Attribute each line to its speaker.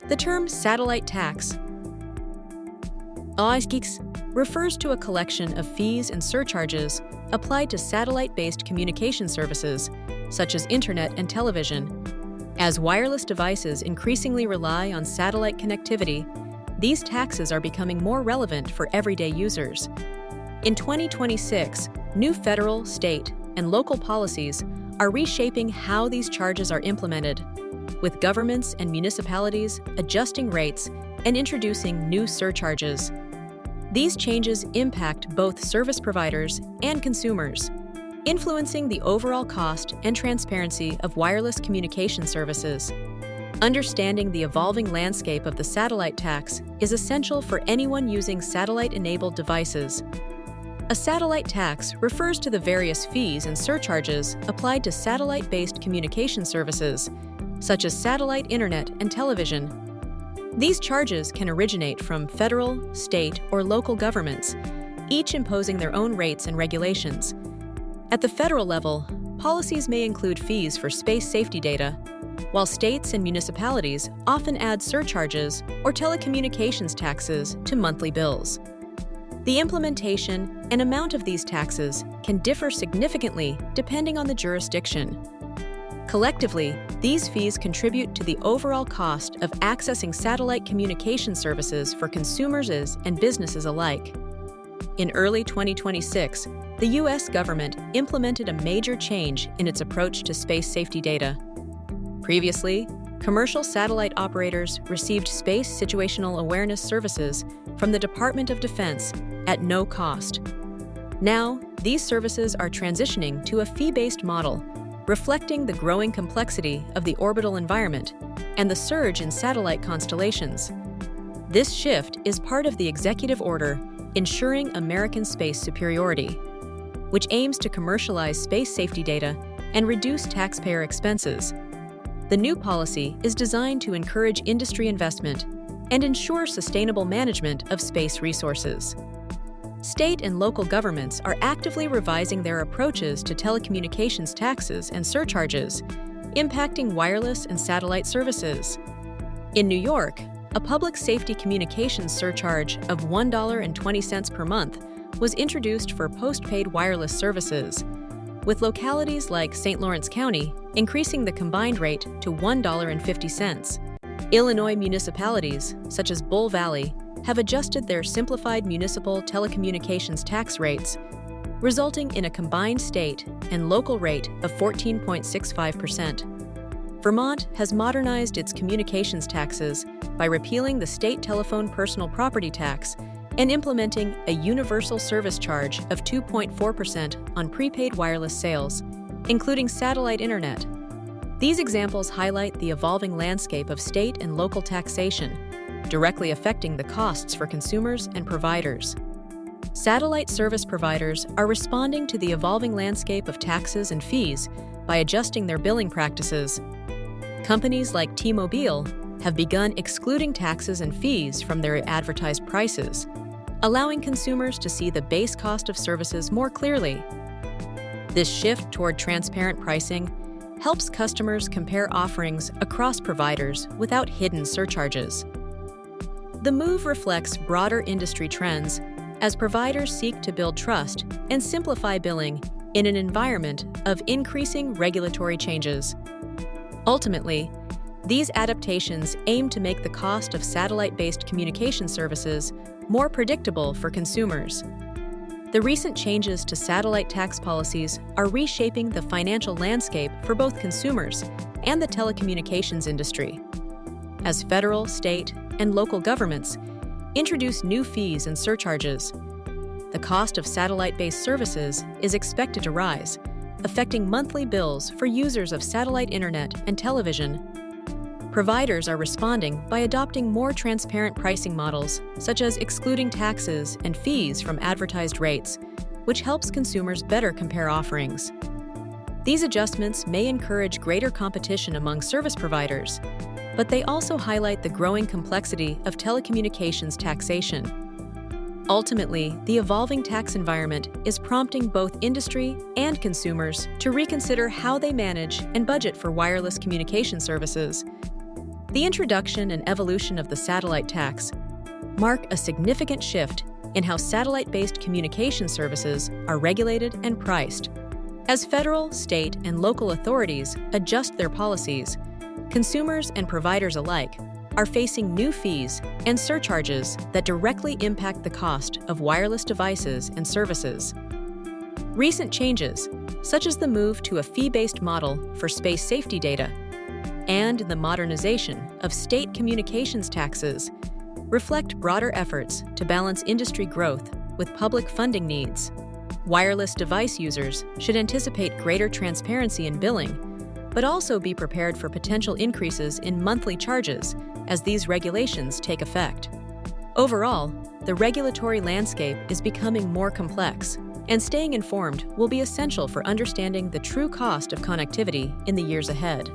Speaker 1: The term satellite tax refers to a collection of fees and surcharges applied to satellite-based communication services, such as internet and television. As wireless devices increasingly rely on satellite connectivity, these taxes are becoming more relevant for everyday users. In 2026, new federal, state, and local policies are reshaping how these charges are implemented, with governments and municipalities adjusting rates and introducing new surcharges. These changes impact both service providers and consumers, influencing the overall cost and transparency of wireless communication services. Understanding the evolving landscape of the satellite tax is essential for anyone using satellite-enabled devices. A satellite tax refers to the various fees and surcharges applied to satellite-based communication services, such as satellite internet and television. These charges can originate from federal, state, or local governments, each imposing their own rates and regulations. At the federal level, policies may include fees for space safety data, while states and municipalities often add surcharges or telecommunications taxes to monthly bills. The implementation and amount of these taxes can differ significantly depending on the jurisdiction. Collectively, these fees contribute to the overall cost of accessing satellite communication services for consumers and businesses alike. In early 2026, the U.S. government implemented a major change in its approach to space safety data. Previously, commercial satellite operators received space situational awareness services from the Department of Defense at no cost. Now, these services are transitioning to a fee-based model, reflecting the growing complexity of the orbital environment and the surge in satellite constellations. This shift is part of the executive order Ensuring American Space Superiority, which aims to commercialize space safety data and reduce taxpayer expenses. The new policy is designed to encourage industry investment and ensure sustainable management of space resources. State and local governments are actively revising their approaches to telecommunications taxes and surcharges, impacting wireless and satellite services. In New York, a public safety communications surcharge of $1.20 per month was introduced for postpaid wireless services, with localities like St. Lawrence County increasing the combined rate to $1.50. Illinois municipalities, such as Bull Valley, have adjusted their simplified municipal telecommunications tax rates, resulting in a combined state and local rate of 14.65%. Vermont has modernized its communications taxes by repealing the state telephone personal property tax and implementing a universal service charge of 2.4% on prepaid wireless sales, including satellite internet. These examples highlight the evolving landscape of state and local taxation, directly affecting the costs for consumers and providers. Satellite service providers are responding to the evolving landscape of taxes and fees by adjusting their billing practices. Companies like T-Mobile have begun excluding taxes and fees from their advertised prices, allowing consumers to see the base cost of services more clearly. This shift toward transparent pricing helps customers compare offerings across providers without hidden surcharges. The move reflects broader industry trends as providers seek to build trust and simplify billing in an environment of increasing regulatory changes. Ultimately, these adaptations aim to make the cost of satellite-based communication services more predictable for consumers. The recent changes to satellite tax policies are reshaping the financial landscape for both consumers and the telecommunications industry. As federal, state, and local governments introduce new fees and surcharges, the cost of satellite-based services is expected to rise, affecting monthly bills for users of satellite internet and television. Providers are responding by adopting more transparent pricing models, such as excluding taxes and fees from advertised rates, which helps consumers better compare offerings. These adjustments may encourage greater competition among service providers, but they also highlight the growing complexity of telecommunications taxation. Ultimately, the evolving tax environment is prompting both industry and consumers to reconsider how they manage and budget for wireless communication services. The introduction and evolution of the satellite tax mark a significant shift in how satellite-based communication services are regulated and priced. As federal, state, and local authorities adjust their policies, consumers and providers alike are facing new fees and surcharges that directly impact the cost of wireless devices and services. Recent changes, such as the move to a fee-based model for space safety data and the modernization of state communications taxes, reflect broader efforts to balance industry growth with public funding needs. Wireless device users should anticipate greater transparency in billing, but also be prepared for potential increases in monthly charges as these regulations take effect. Overall, the regulatory landscape is becoming more complex, and staying informed will be essential for understanding the true cost of connectivity in the years ahead.